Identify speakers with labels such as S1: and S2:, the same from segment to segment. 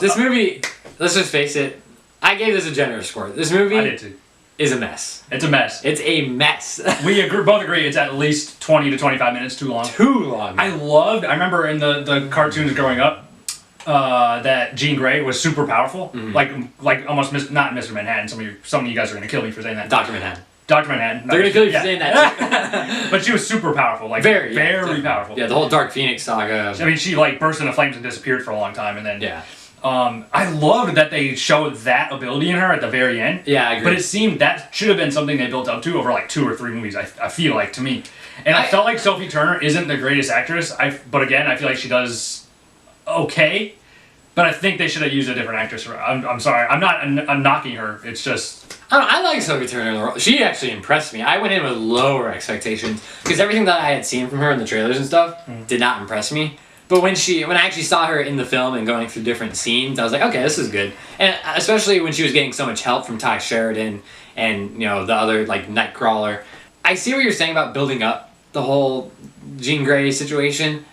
S1: This movie, let's just face it, I gave this a generous score. This movie
S2: I did too.
S1: is a mess.
S2: It's a mess.
S1: It's a mess.
S2: We both agree it's at least 20 to 25 minutes too long.
S1: Too long.
S2: I remember in the cartoons growing up, that Jean Grey was super powerful. Like almost not Mr. Manhattan. Some of you guys are gonna kill me for saying that.
S1: Dr. Manhattan.
S2: Dr. Manhattan.
S1: They're gonna kill you for saying that.
S2: But she was super powerful. Like very powerful.
S1: Yeah, the whole Dark Phoenix saga.
S2: I mean, she like burst into flames and disappeared for a long time, and then
S1: Yeah.
S2: I loved that they showed that ability in her at the very end.
S1: Yeah, I agree.
S2: But it seemed that should have been something they built up to over like 2 or 3 movies. I feel like to me, and I felt like Sophie Turner isn't the greatest actress. But again, I feel like she does okay. But I think they should have used a different actress. I'm sorry. I'm knocking her. It's just.
S1: I like Sophie Turner in the role. She actually impressed me. I went in with lower expectations because everything that I had seen from her in the trailers and stuff did not impress me. But when I actually saw her in the film and going through different scenes, I was like, okay, this is good. And especially when she was getting so much help from Ty Sheridan and the other like Nightcrawler. I see what you're saying about building up the whole Jean Grey situation,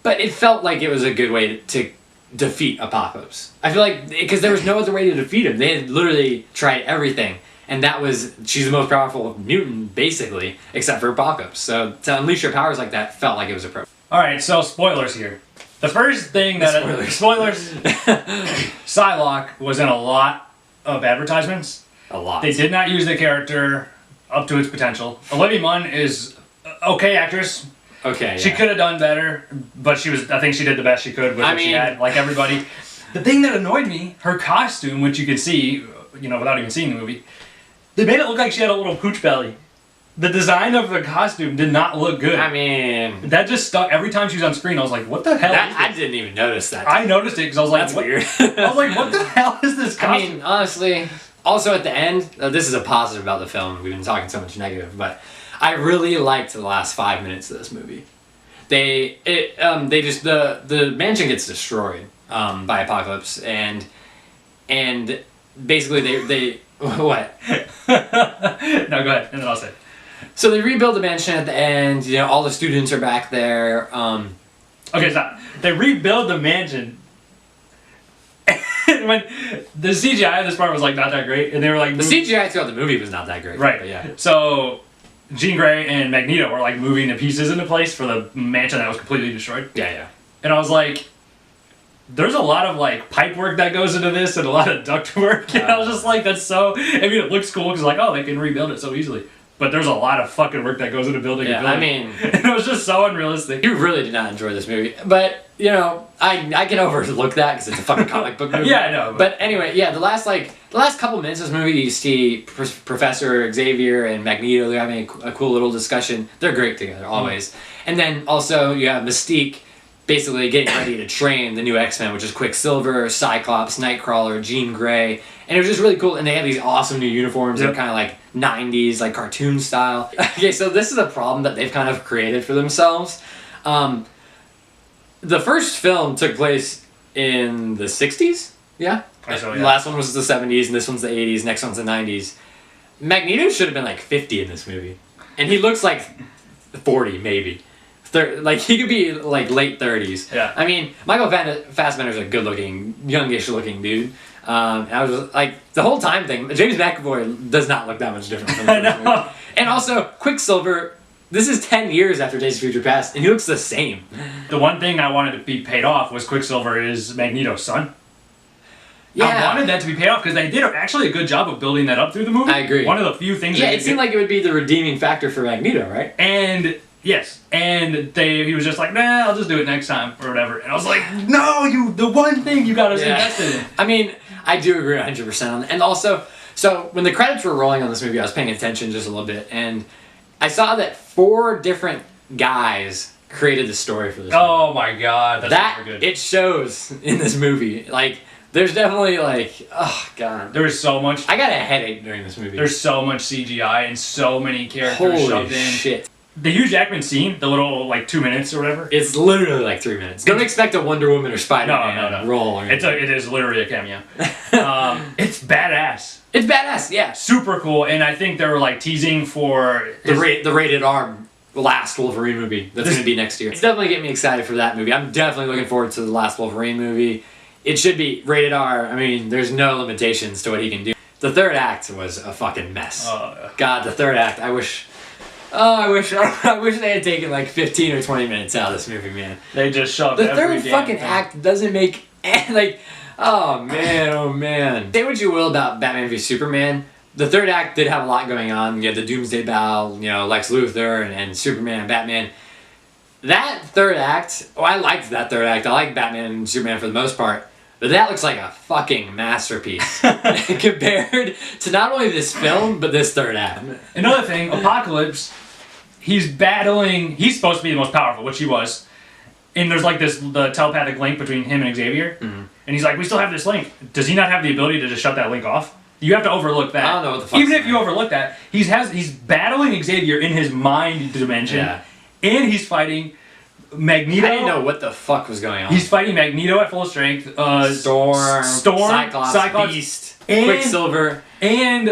S1: but it felt like it was a good way to defeat Apocalypse. I feel like because there was no other way to defeat him. They had literally tried everything, and she's the most powerful mutant basically, except for Apocalypse. So to unleash your powers like that felt like it was appropriate.
S2: All right, so spoilers here. The first thing that spoilers. Psylocke was in a lot of advertisements.
S1: A lot.
S2: They did not use the character up to its potential. Olivia Munn is okay actress.
S1: Okay.
S2: She could have done better, but I think she did the best she could with what she had, like everybody. The thing that annoyed me, her costume, which you could see, without even seeing the movie, they made it look like she had a little pooch belly. The design of the costume did not look good.
S1: I mean,
S2: that just stuck every time she was on screen. I was like, "What the hell?"
S1: I didn't even notice that.
S2: I noticed it because I was like,
S1: "That's weird."
S2: I was like, "What the hell is this costume?"
S1: I mean, honestly. Also, at the end, this is a positive about the film. We've been talking so much negative, but I really liked the last 5 minutes of this movie. The mansion gets destroyed by Apocalypse, and basically they what?
S2: No, go ahead, and then I'll say.
S1: So they rebuild the mansion at the end. All the students are back there.
S2: Okay, stop. They rebuild the mansion. When the CGI of this part was like not that great, and they were like
S1: the CGI throughout the movie was not that great.
S2: Right.
S1: But yeah.
S2: So Jean Grey and Magneto were like moving the pieces into place for the mansion that was completely destroyed.
S1: Yeah.
S2: And I was like, there's a lot of like pipe work that goes into this and a lot of duct work. And I was just like, that's so. I mean, it looks cool because like, oh, they can rebuild it so easily. But there's a lot of fucking work that goes into building a building.
S1: I mean,
S2: and it was just so unrealistic.
S1: You really did not enjoy this movie, but I can overlook that because it's a fucking comic book movie.
S2: Yeah, I know.
S1: But anyway, yeah, the last couple minutes of this movie, you see Professor Xavier and Magneto. They're having a cool little discussion. They're great together always. And then also you have Mystique basically getting ready to train the new X-Men, which is Quicksilver, Cyclops, Nightcrawler, Jean Grey. And it was just really cool. And they have these awesome new uniforms. They're kind of like 90s, like cartoon style. Okay, so this is a problem that they've kind of created for themselves. The first film took place in the 60s? Yeah?
S2: So,
S1: The last one was the 70s, and this one's the 80s, next one's the 90s. Magneto should have been like 50 in this movie. And he looks like 40, maybe. Like, he could be like late 30s.
S2: Yeah.
S1: I mean, Michael Fassbender's a good-looking, youngish-looking dude. And I was like, the whole time thing, James McAvoy does not look that much different from the first movie. And also, Quicksilver, this is 10 years after Days of Future Past, and he looks the same.
S2: The one thing I wanted to be paid off was Quicksilver is Magneto's son.
S1: Yeah.
S2: I wanted that to be paid off because they did actually a good job of building that up through the movie.
S1: I agree.
S2: One of the few things.
S1: Yeah, it seemed like it would be the redeeming factor for Magneto, right?
S2: And yes, and he was just like, nah, I'll just do it next time or whatever. And I was like, no, the one thing you got us invested in.
S1: I mean, I do agree 100% on that. And also, so when the credits were rolling on this movie, I was paying attention just a little bit, and I saw that 4 different guys created the story for this movie.
S2: Oh my god, that's super good.
S1: It shows in this movie. Like, there's definitely like, oh god.
S2: There is so much.
S1: I got a headache during this movie.
S2: There's so much CGI and so many characters
S1: Holy
S2: shoved in.
S1: shit.
S2: The Hugh Jackman scene, the little like 2 minutes or whatever.
S1: It's literally like 3 minutes. Don't expect a Wonder Woman or Spider-Man
S2: No.
S1: role. Or
S2: It is literally a cameo. It's badass.
S1: It's badass, yeah.
S2: Super cool, and I think they were like teasing for
S1: The rated R last Wolverine movie that's going to be next year. It's definitely getting me excited for that movie. I'm definitely looking forward to the last Wolverine movie. it should be rated R. I mean, there's no limitations to what he can do. The third act was a fucking mess. God, the third act. I wish they had taken like 15 or 20 minutes out of this movie, man.
S2: They just shoved
S1: the
S2: every
S1: third
S2: damn
S1: fucking
S2: thing.
S1: act doesn't make like. Oh man. Say what you will about Batman v Superman. The third act did have a lot going on. You had the Doomsday Battle, Lex Luthor and Superman and Batman. That third act, I liked that third act. I like Batman and Superman for the most part. But that looks like a fucking masterpiece compared to not only this film, but this third act.
S2: Another thing, Apocalypse, he's supposed to be the most powerful, which he was. And there's like the telepathic link between him and Xavier.
S1: Mm-hmm.
S2: And he's like, we still have this link. Does he not have the ability to just shut that link off? You have to overlook that.
S1: I don't know what the fuck.
S2: Even if you overlook that, he's battling Xavier in his mind dimension.
S1: Yeah.
S2: And he's fighting Magneto.
S1: I didn't know what the fuck was going on.
S2: He's fighting Magneto at full strength.
S1: Storm,
S2: Cyclops,
S1: Beast,
S2: and,
S1: Quicksilver,
S2: and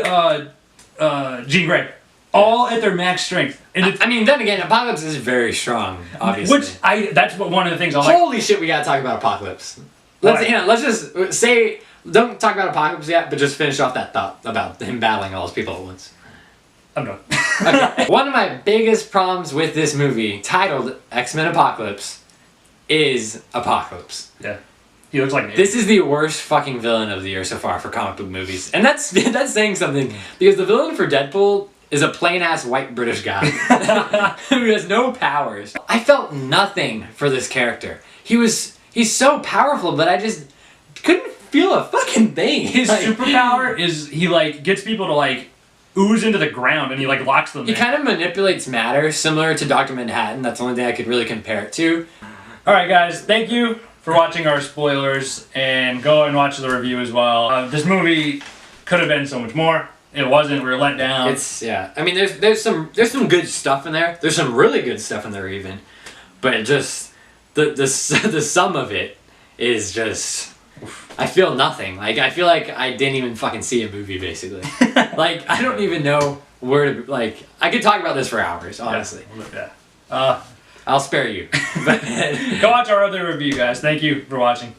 S2: Jean Grey. All at their max strength. And
S1: I mean, then again, Apocalypse is very strong, obviously.
S2: That's one of the things I like.
S1: Holy shit, we gotta talk about Apocalypse. Let's just say, don't talk about Apocalypse yet, but just finish off that thought about him battling all those people at once.
S2: I'm done.
S1: Okay. One of my biggest problems with this movie, titled X-Men Apocalypse, is Apocalypse.
S2: Yeah. He looks like an
S1: This is the worst fucking villain of the year so far for comic book movies. And that's saying something, because the villain for Deadpool is a plain-ass white British guy who has no powers. I felt nothing for this character. He's so powerful, but I just couldn't feel a fucking thing.
S2: His superpower is he gets people to ooze into the ground and he locks them
S1: He
S2: there.
S1: kind of manipulates matter, similar to Dr. Manhattan. That's the only thing I could really compare it to.
S2: Alright guys, thank you for watching our spoilers, and go and watch the review as well. This movie could have been so much more. It wasn't. We were let down.
S1: I mean, there's some good stuff in there. There's some really good stuff in there even, but it just the sum of it is just. I feel nothing. I feel like I didn't even fucking see a movie basically. I don't even know where to I could talk about this for hours, honestly.
S2: Yeah.
S1: I'll spare you. But
S2: go watch our other review, guys. Thank you for watching.